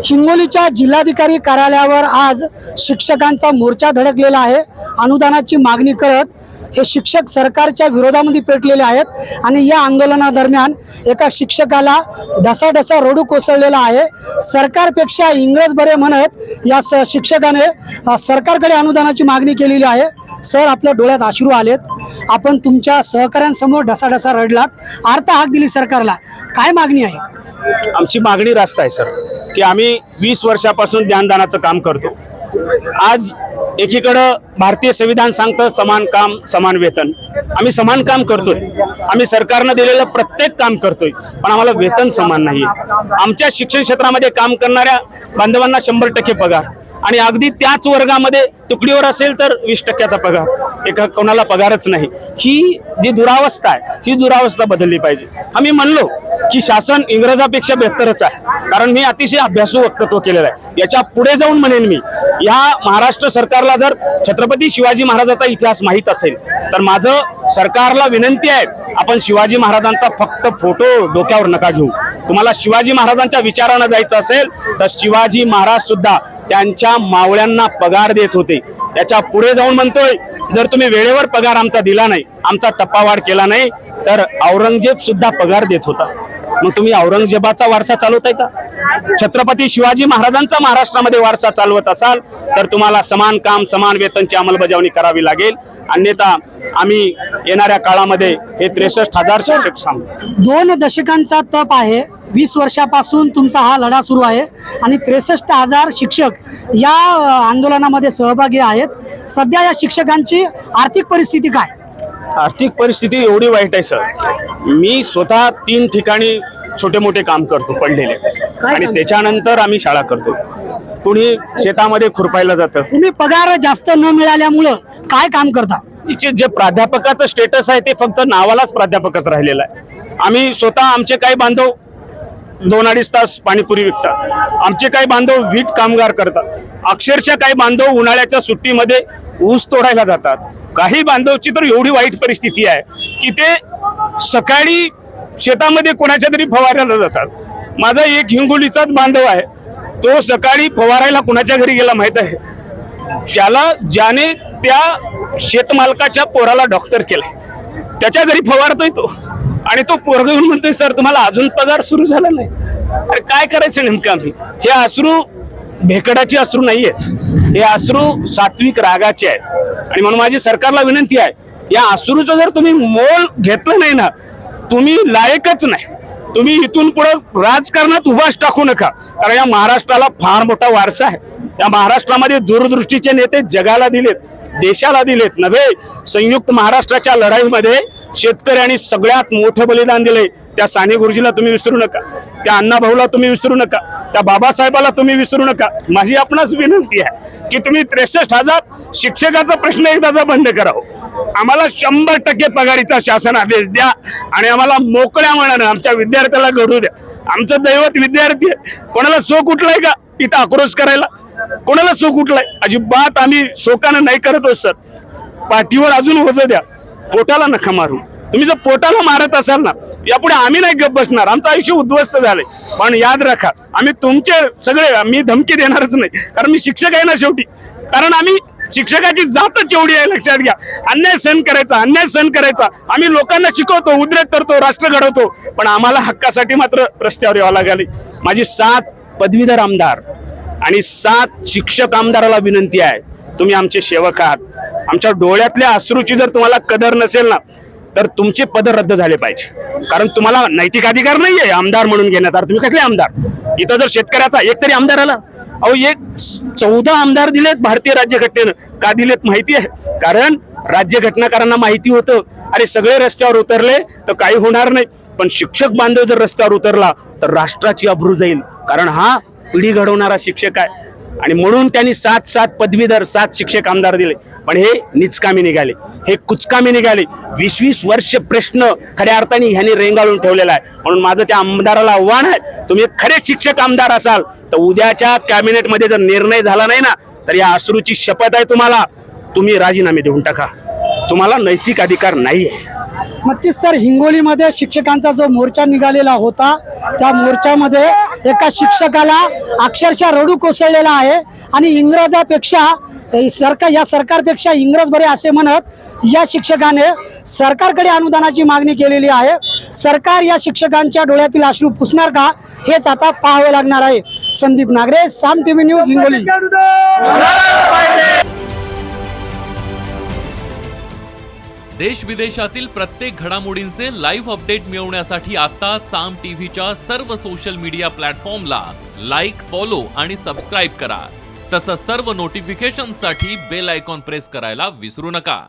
हिंगोलीच्या जिल्हाधिकारी कार्यालयावर आज शिक्षकांचा मोर्चा धडकलेला आहे। अनुदानाची मागणी करत हे शिक्षक सरकारच्या विरोधामध्ये पेटलेले आहेत आणि या आंदोलनादरम्यान एका शिक्षकाला ढसाढसा रडू कोसळलेला आहे। सरकारपेक्षा इंग्रज बरे म्हणत या शिक्षकाने सरकारकडे अनुदानाची मागणी केलेली आहे। सर, आपल्या डोळ्यात अश्रू आलेत, आपण तुमच्या सहकाऱ्यांसमोर ढसाढसा रडलात, अर्थ हाक दिली सरकारला, काय मागणी आहे? आमची मागणी रास्त आहे सर, की आम्ही 20 वर्षापासून ज्ञानदानाचं काम करतो। आज एकीकडे भारतीय संविधान सांगतं समान काम समान वेतन, आम्ही समान काम करतोय, आम्ही सरकारने दिलेलं प्रत्येक काम करतोय, पण आम्हाला वेतन समान नाहीये। आमच्या शिक्षण क्षेत्रामध्ये काम करणाऱ्या बांधवांना 100% पगार आणि अगदी त्याच वर्गामध्ये तुकडीवर असेल तर 20%चा पगार, एका कोणाला पगारच नाही। ही जी दुरावस्था आहे ही दुरावस्था बदलली पाहिजे। आम्ही म्हणलो की शासन इंग्रजापेक्षा बेहतरच आहे, कारण मी अतिशय अभ्यासू वक्तव्य केलेलं आहे। याच्या पुढे जाऊन म्हणेन मी, या महाराष्ट्र सरकारला जर छत्रपती शिवाजी महाराजांचा इतिहास माहीत असेल तर माझं सरकारला विनंती आहे, आपण शिवाजी महाराजांचा फक्त फोटो डोक्यावर नका घेऊ। तुम्हाला शिवाजी महाराजांच्या विचारानं जायचं असेल तर शिवाजी महाराज सुद्धा त्यांच्या मावळ्यांना पगार देत होते। त्याच्या पुढे जाऊन म्हणतोय, जर तुम्ही वेळेवर पगार आमचा दिला नाही, आमचा टप्पावाढ केला नाही तर औरंगजेब सुद्धा पगार देत होता। मग तुम्ही औरंगजेबाचा वारसा चालवताय का? छत्रपती शिवाजी महाराजांचा महाराष्ट्रामध्ये वारसा चालवत असाल तर तुम्हाला समान काम समान वेतनची अंमलबजावणी करावी लागेल, अन्यथा आम्ही येणाऱ्या काळामध्ये हे 63,000 शिक्षक सांगतो। 2 दशकांचा तप आहे, 20 वर्षापासून तुमचा हा लढा सुरू आहे आणि 63,000 शिक्षक या आंदोलनामध्ये सहभागी आहेत। सध्या या शिक्षकांची आर्थिक परिस्थिती काय? आर्थिक परिस्थिती एवढी वाईट आहे सर, मी स्वतः 3 ठिकाणी छोटे मोठे काम करतो पडलेले, आणि त्याच्यानंतर आम्ही शाळा करतो। कुणी शेतामध्ये खुरपायला जातं। तुम्ही पगार जास्त न मिळाल्यामुळं काय काम करता? जे प्राध्यापकाचं स्टेटस आहे ते फक्त नावालाच प्राध्यापकच राहिलेलं आहे। आम्ही स्वतः आमचे काही बांधव 2-2.5 तास पाणीपुरी विकतात, आमचे काही बांधव वीट कामगार करतात, अक्षरशः काही बांधव उन्हाळ्याच्या सुट्टीमध्ये ऊस तोडायला जातात। काही बांधवची तर एवढी वाईट परिस्थिती आहे की ते सकाळी शेतामध्ये कोणाच्या तरी फवारायला जातात। माझा एक हिंगोलीचाच बांधव आहे, तो सकाळी फवारायला कोणाच्या घरी गेला माहित आहे? ज्याने त्या शेतमालकाच्या पोराला डॉक्टर केलाय त्याच्या घरी फवारतोय तो, आणि तो पोरगा येऊन म्हणतोय, सर तुम्हाला अजून पगार सुरू झाला नाही। अरे काय करायचं नेमकं आम्ही? हे अश्रू भेकडाचे अश्रू नाहीयेत, हे अश्रू सात्विक रागाचे आहेत। आणि म्हणून माझी सरकारला विनंती आहे, या अश्रूचं जर तुम्ही मोल घेतलं नाही ना, तुम्ही लायकच नाही। तुम्ही इथून पुढे राजकारणात उभाच टाकू नका, कारण या महाराष्ट्राला फार मोठा वारसा आहे। या महाराष्ट्रामध्ये दूरदृष्टीचे नेते जगाला दिलेत, देशाला दिलेत नव्हे। संयुक्त महाराष्ट्राच्या लढाईमध्ये शेतकऱ्यांनी सगळ्यात मोठं बलिदान दिले। त्या साने गुरुजीला तुम्ही विसरू नका, त्या अण्णाभाऊला तुम्ही विसरू नका, त्या बाबासाहेबाला तुम्ही विसरू नका। माझी आपणास विनंती आहे की तुम्ही 63,000 शिक्षकाचा प्रश्न एकदाचा बंद करावं। आम्हाला 100% पगारीचा शासन आदेश द्या आणि आम्हाला मोकळ्या मनानं आमच्या विद्यार्थ्याला घडू द्या। आमचं दैवत विद्यार्थी आहे, कोणाला शोक उठलाय का इथं आक्रोश करायला? कोणाला शोक उठलाय? अजिबात आम्ही शोकानं नाही करत सर। पाठीवर अजून वजन द्या, पोटाला नका मारू। तुम्ही जर पोटाला मारत असाल ना, यापुढे आम्ही नाही गप्प बसणार, आमचं आयुष्य उद्ध्वस्त झालंय। पण याद राखा, आम्ही तुमचे सगळे, मी धमकी देणारच नाही, कारण मी शिक्षक आहे ना शेवटी। कारण आम्ही शिक्षकाची जातच एवढी आहे, लक्षात घ्या। अन्याय सहन करायचा, अन्याय सहन करायचा। आम्ही लोकांना शिकवतो, उद्रेक करतो, राष्ट्र घडवतो, पण आम्हाला हक्कासाठी मात्र रस्त्यावर यावं लागले। माझी 7 पदवीधर आमदार आणि 7 शिक्षक आमदाराला विनंती आहे, तुम्ही आमचे सेवक आहात। आमच्या डोळ्यातल्या अश्रूची जर तुम्हाला कदर नसेल ना, तर तुमचे पद रद्द झाले पाहिजे, कारण तुम्हाला नैतिक अधिकार नाहीये आमदार म्हणून घेण्यात। तुम्ही कसले आमदार? इथं जर शेतकऱ्याचा एक तरी आमदार आला, अहो 14 आमदार दिलेत भारतीय राज्यघटनेनं। का दिलेत माहिती आहे? कारण राज्यघटनाकारांना माहिती होतं, अरे सगळे रस्त्यावर उतरले तर काही होणार नाही, पण शिक्षक बांधव जर रस्त्यावर उतरला तर राष्ट्राची अब्रू जाईल, कारण हा पिढी घडवणारा शिक्षक आहे। आणि म्हणून त्यांनी 7 पदवीधर 7 शिक्षक आमदार दिले, पण हे निचकामी निघाले, हे कुचकामी निघाले। 20 वर्ष प्रश्न खऱ्या अर्थाने ह्यांनी रेंगाळून ठेवलेला आहे। म्हणून माझं त्या आमदाराला आव्हान आहे, तुम्ही खरे शिक्षक आमदार असाल तर उद्याच्या कॅबिनेटमध्ये जर निर्णय झाला नाही ना, तर या अश्रूची शपथ आहे तुम्हाला, तुम्ही राजीनामे देऊन टाका, तुम्हाला नैतिक अधिकार नाहीये। नक्कीच तर हिंगोलीमध्ये शिक्षकांचा जो मोर्चा निघालेला होता त्या मोर्चामध्ये एका शिक्षकाला अक्षरशः रडू कोसळलेला आहे आणि इंग्रजापेक्षा या सरकारपेक्षा इंग्रज बरे असे म्हणत या शिक्षकाने सरकारकडे अनुदानाची मागणी केलेली आहे. सरकार या शिक्षकांच्या डोळ्यातील अश्रू पुसणार का हेच आता पाहावे लागणार आहे. संदीप नागरे, साम टीव्ही न्यूज, हिंगोली. देश विदेशातील प्रत्येक घडामोडींचे लाईव्ह अपडेट मिळवण्यासाठी आता साम टीव्हीच्या सर्व सोशल मीडिया प्लॅटफॉर्मला लाईक, फॉलो आणि सबस्क्राईब करा. तसंच सर्व नोटिफिकेशनसाठी बेल आयकॉन प्रेस करायला विसरू नका.